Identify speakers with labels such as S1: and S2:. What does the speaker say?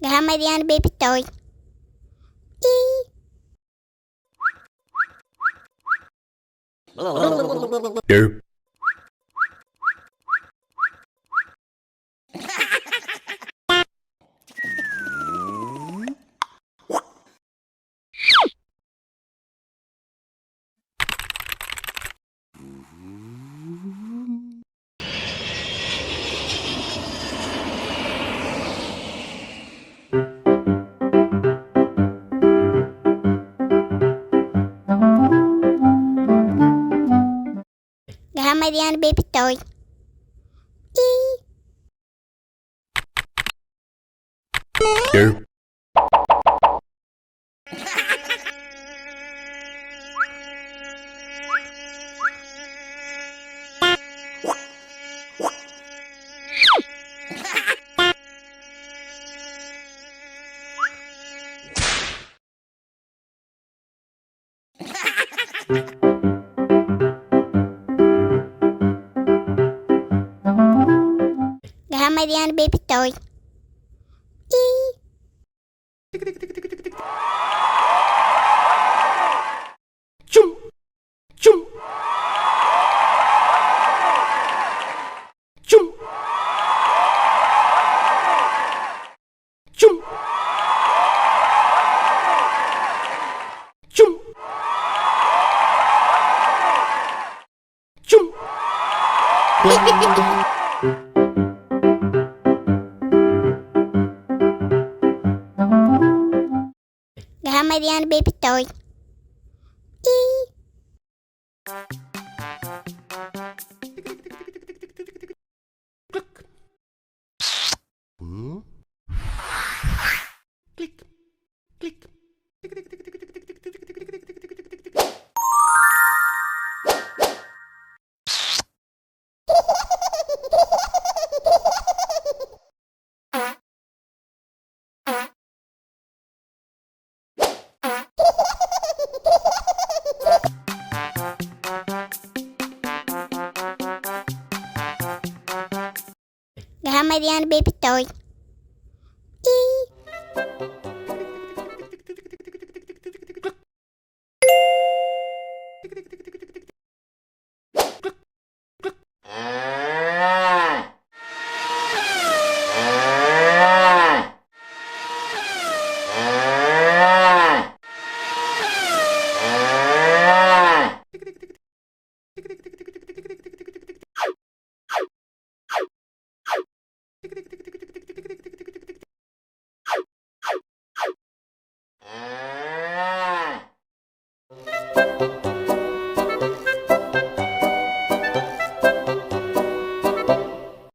S1: Gael, Mariano, baby toy. Ih.
S2: Derp.
S1: Gael, Mariano, baby toy. Ih.
S2: Derp.
S1: Gael, Mariano, baby toy. Ih.
S2: Chum. Chum. Chum. Chum. Chum. Chum.
S1: Gael, Mariano, baby toy. Ih.
S2: Hmm? Click. Click.
S1: Gael, Mariano, baby toy. Ih.